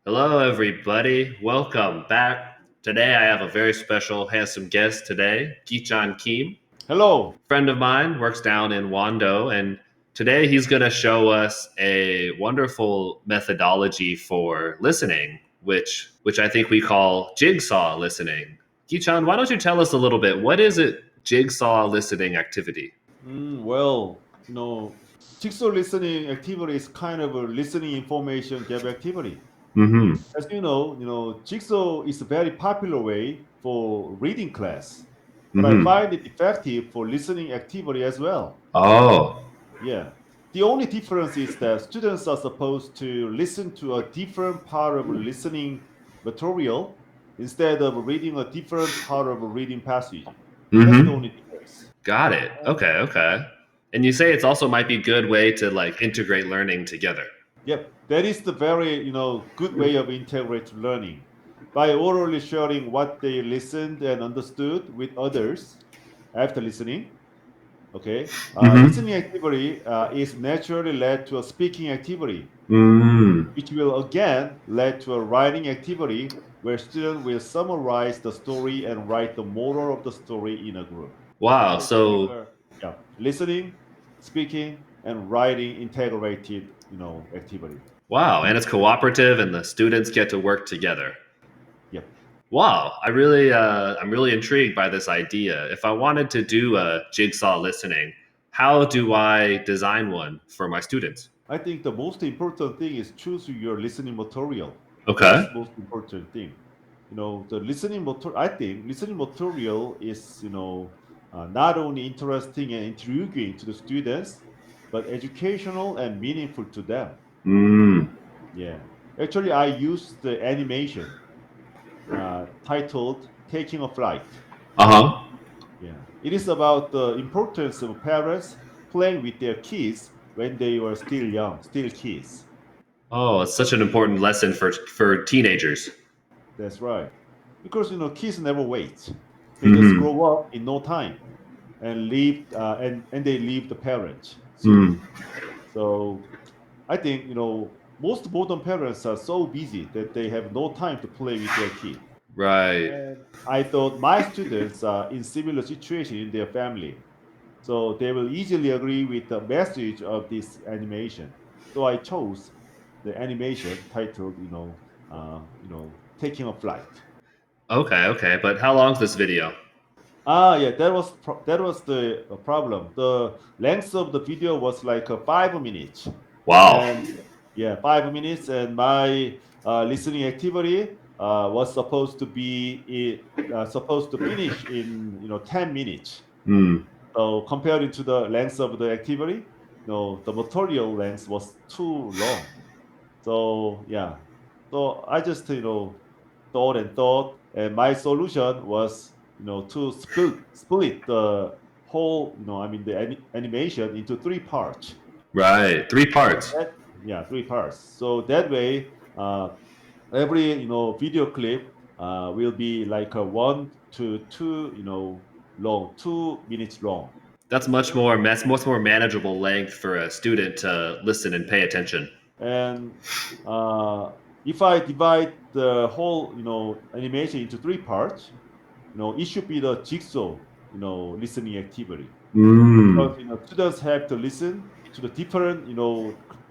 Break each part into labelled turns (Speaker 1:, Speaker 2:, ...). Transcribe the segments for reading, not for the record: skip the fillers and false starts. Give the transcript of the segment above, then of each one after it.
Speaker 1: Hello, everybody. Welcome back. Today, I have a very special, handsome guest today, Kichan Kim.
Speaker 2: Hello.
Speaker 1: Friend of mine works down in Wando, and today he's going to show us a wonderful methodology for listening, which I think we call jigsaw listening. Kichan, why don't you tell us a little bit? What is it, jigsaw listening activity?
Speaker 2: Well, you know, jigsaw listening activity is kind of a listening information gap activity.
Speaker 1: Mm-hmm.
Speaker 2: As jigsaw is a very popular way for reading class, but I
Speaker 1: Mm-hmm.
Speaker 2: find it effective for listening activity as well.
Speaker 1: Oh.
Speaker 2: Yeah. The only difference is that students are supposed to listen to a different part of a listening material instead of reading a different part of a reading passage. That's the
Speaker 1: Mm-hmm.
Speaker 2: only difference.
Speaker 1: Got it. Okay, okay. And you say it's also might be a good way to like integrate learning together.
Speaker 2: Yep, that is the very good way of integrated learning by orally sharing what they listened and understood with others after listening. Okay,
Speaker 1: Mm-hmm.
Speaker 2: listening activity is naturally led to a speaking activity,
Speaker 1: Mm.
Speaker 2: which will again lead to a writing activity where students will summarize the story and write the moral of the story in a group.
Speaker 1: Wow.
Speaker 2: So it's like
Speaker 1: So
Speaker 2: listening, speaking, and writing integrated activity.
Speaker 1: wow, and it's cooperative, and the students get to work together.
Speaker 2: Yep.
Speaker 1: Wow, I'm really intrigued by this idea. If I wanted to do a jigsaw listening, how do I design one for my students?
Speaker 2: I think the most important thing is choose your listening material.
Speaker 1: Okay.
Speaker 2: That's most important thing. The listening material. I think listening material is not only interesting and intriguing to the students, but educational and meaningful to them.
Speaker 1: Mm.
Speaker 2: Yeah. Actually, I used the animation titled "Taking a Flight."
Speaker 1: Uh huh.
Speaker 2: Yeah. It is about the importance of parents playing with their kids when they were still young, still kids.
Speaker 1: Oh, it's such an important lesson for teenagers.
Speaker 2: That's right. Because kids never wait. They just
Speaker 1: Mm-hmm.
Speaker 2: grow up in no time and leave and they leave the parents soon.
Speaker 1: Mm.
Speaker 2: So I think most modern parents are so busy that they have no time to play with their kids.
Speaker 1: Right.
Speaker 2: And I thought my students are in similar situation in their family, so they will easily agree with the message of this animation. So I chose the animation titled, taking a flight.
Speaker 1: Okay, okay. But how long is this video?
Speaker 2: Yeah, that was the problem. The length of the video was like 5 minutes,
Speaker 1: Wow.
Speaker 2: and yeah, 5 minutes. And my listening activity was supposed to finish in 10 minutes.
Speaker 1: Hmm.
Speaker 2: So compared to the length of the activity, the material length was too long. So yeah, so I just thought and thought, and my solution was to split the whole I mean the animation into three parts.
Speaker 1: Right. Three
Speaker 2: So
Speaker 1: parts.
Speaker 2: yeah, three parts. So that way, every video clip will be like a 1 to 2 long, 2 minutes long.
Speaker 1: That's much more manageable length for a student to listen and pay attention.
Speaker 2: And uh, if I divide the whole animation into three parts, it should be the jigsaw listening activity,
Speaker 1: Mm.
Speaker 2: because students have to listen to the different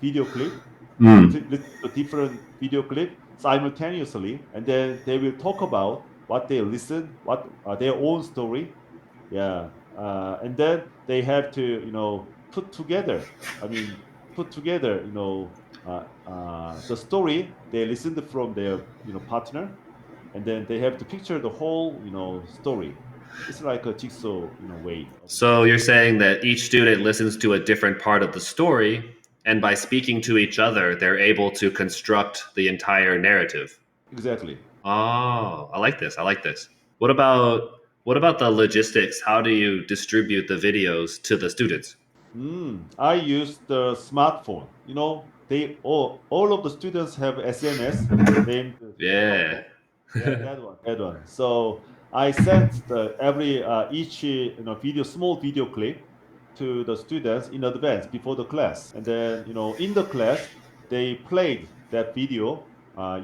Speaker 2: video clip,
Speaker 1: Mm.
Speaker 2: listen to different video clip simultaneously, and then they will talk about what they listen, what their own story. Yeah, and then they have to put together. I mean, put together the story they listened from their partner, and then they have to picture the whole story. It's like a jigsaw way of
Speaker 1: So
Speaker 2: listening.
Speaker 1: you're saying that each student listens to a different part of the story, and by speaking to each other, they're able to construct the entire narrative.
Speaker 2: Exactly.
Speaker 1: Oh, I like this. I like this. What about the logistics? How do you distribute the videos to the students?
Speaker 2: I use the smartphone. They all of the students have SMS named
Speaker 1: Yeah.
Speaker 2: smartphone. Yeah, that one, that one. So I sent the every each video small video clip to the students in advance before the class, and then in the class they played that video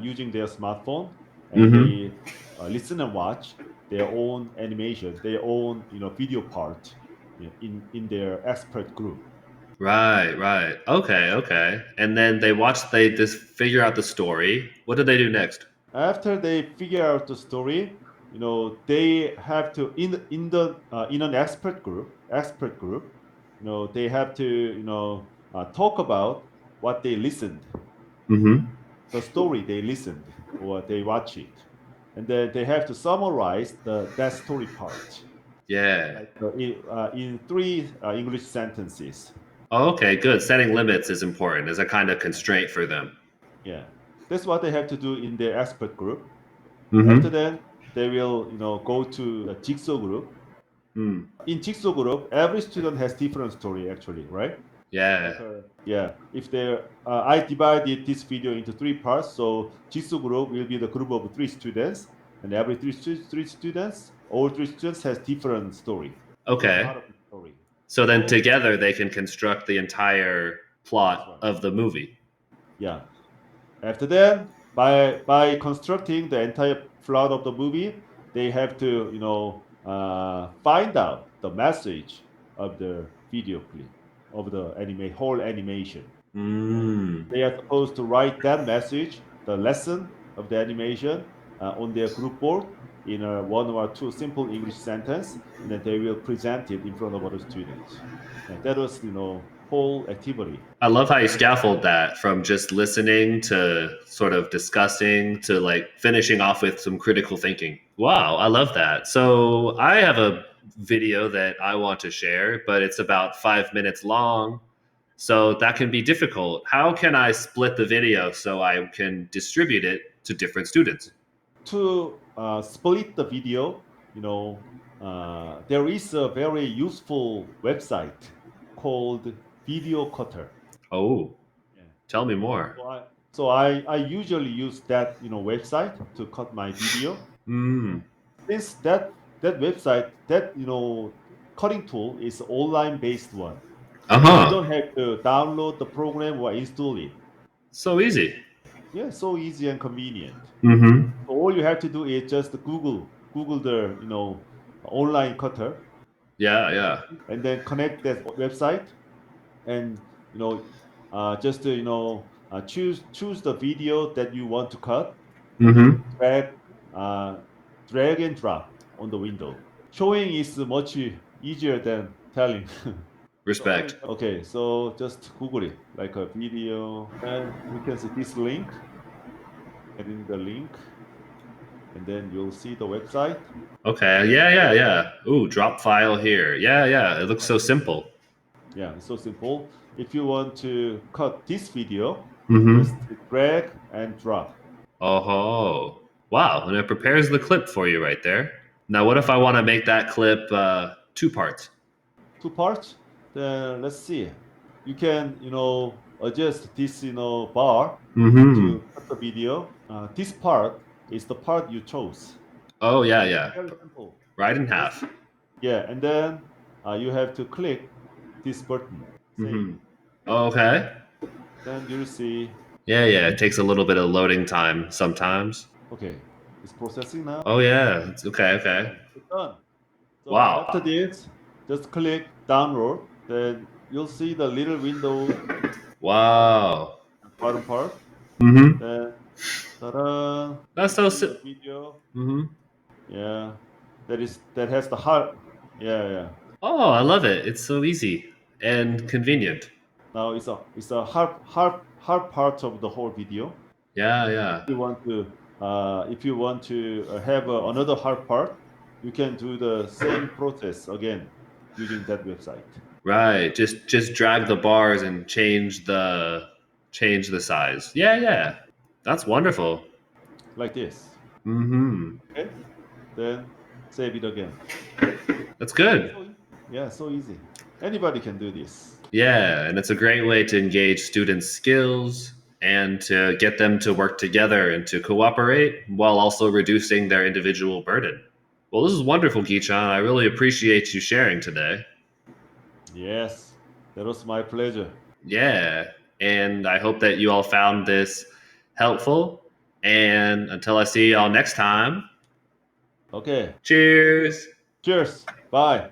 Speaker 2: using their smartphone, and
Speaker 1: Mm-hmm.
Speaker 2: they listen and watch their own animation, their own video part in their expert group.
Speaker 1: Right, right. Okay, okay. And then they just figure out the story. What do they do next?
Speaker 2: After they figure out the story, they have to in an expert group, they have to talk about what they listened,
Speaker 1: Mm-hmm.
Speaker 2: the story they listened or they watch it, and then they have to summarize that story part,
Speaker 1: Yeah.
Speaker 2: like in three English sentences.
Speaker 1: Oh, okay, good. Setting limits is important as a kind of constraint for them.
Speaker 2: Yeah, that's what they have to do in their expert group. After
Speaker 1: Mm-hmm.
Speaker 2: that, they will go to a jigsaw group.
Speaker 1: Mm.
Speaker 2: In jigsaw group, every student has different story actually, right?
Speaker 1: Yeah.
Speaker 2: Like yeah, if they I divided this video into three parts, so jigsaw group will be the group of three students, and every three students, all three students has different story, different
Speaker 1: Okay.
Speaker 2: part of the story.
Speaker 1: So then
Speaker 2: So
Speaker 1: together they can construct the entire
Speaker 2: that's
Speaker 1: plot
Speaker 2: right.
Speaker 1: of the movie.
Speaker 2: Yeah. After that, by constructing the entire plot of the movie, they have to find out the message of the video clip of the whole animation.
Speaker 1: Mm.
Speaker 2: They are supposed to write that message, the lesson of the animation, on their group board in a one or two simple English sentence, and then they will present it in front of other students. Yeah, that was whole activity.
Speaker 1: I love how you scaffold that from just listening to sort of discussing to like finishing off with some critical thinking. Wow, I love that. So I have a video that I want to share, but it's about 5 minutes long. So that can be difficult. How can I split the video so I can distribute it to different students?
Speaker 2: To split the video, there is a very useful website called Video Cutter.
Speaker 1: Oh,
Speaker 2: Yeah.
Speaker 1: tell me more.
Speaker 2: So I usually use that website to cut my video.
Speaker 1: Mm.
Speaker 2: Since that website, that cutting tool is online based one,
Speaker 1: Uh
Speaker 2: so you
Speaker 1: huh.
Speaker 2: don't have to download the program or install it.
Speaker 1: So easy.
Speaker 2: Yeah, so easy and convenient.
Speaker 1: Mm hmm.
Speaker 2: So all you have to do is just Google the online cutter,
Speaker 1: Yeah, yeah.
Speaker 2: and then connect that website, and just to choose the video that you want to cut,
Speaker 1: Mm
Speaker 2: and
Speaker 1: hmm.
Speaker 2: then uh, drag and drop on the window. Showing is much easier than telling.
Speaker 1: Respect.
Speaker 2: Okay, so just Google it like a video, and you can see this link, and in the link, and then you'll see the website.
Speaker 1: Okay. Yeah, yeah, yeah. Ooh, drop file here. Yeah, yeah. It looks so simple.
Speaker 2: Yeah, it's so simple. If you want to cut this video,
Speaker 1: Mm
Speaker 2: just
Speaker 1: hmm.
Speaker 2: drag and drop.
Speaker 1: Oh, wow. And it prepares the clip for you right there. Now, what if I want to make that clip two parts?
Speaker 2: Two parts. Then let's see. You can adjust this bar
Speaker 1: Mm hmm.
Speaker 2: to cut the video. This part is the part you chose.
Speaker 1: Oh, yeah, yeah.
Speaker 2: Very simple.
Speaker 1: Right in
Speaker 2: Just
Speaker 1: half.
Speaker 2: yeah, and then you have to click this button,
Speaker 1: Mm
Speaker 2: save.
Speaker 1: hmm. Okay.
Speaker 2: Then you'll see.
Speaker 1: Yeah, yeah. It takes a little bit of loading time sometimes.
Speaker 2: Okay, it's processing now.
Speaker 1: Oh, yeah. It's okay, okay.
Speaker 2: It's done. So after
Speaker 1: Wow.
Speaker 2: this, just click download. Then you'll see the little window
Speaker 1: Wow.
Speaker 2: bottom part.
Speaker 1: Mm hmm.
Speaker 2: Then ta-da!
Speaker 1: That's
Speaker 2: You
Speaker 1: so.
Speaker 2: see the video.
Speaker 1: Mm hmm.
Speaker 2: Yeah, that has the heart. Yeah, yeah.
Speaker 1: Oh, I love it. It's so easy and convenient.
Speaker 2: Now it's a hard part of the whole video.
Speaker 1: Yeah, yeah.
Speaker 2: If you want to have another hard part, you can do the same process again using that website
Speaker 1: Right. Just drag the bars and change the size. Yeah, yeah. That's wonderful.
Speaker 2: like this.
Speaker 1: Mm-hmm.
Speaker 2: Okay, then save it again.
Speaker 1: That's good.
Speaker 2: So yeah, so easy. Anybody can do this.
Speaker 1: Yeah, and it's a great way to engage students' skills and to get them to work together and to cooperate while also reducing their individual burden. Well, this is wonderful, Kichan. I really appreciate you sharing today.
Speaker 2: Yes, that was my pleasure.
Speaker 1: Yeah, and I hope that you all found this helpful. And until I see y'all next time,
Speaker 2: Okay.
Speaker 1: cheers.
Speaker 2: Cheers. Bye.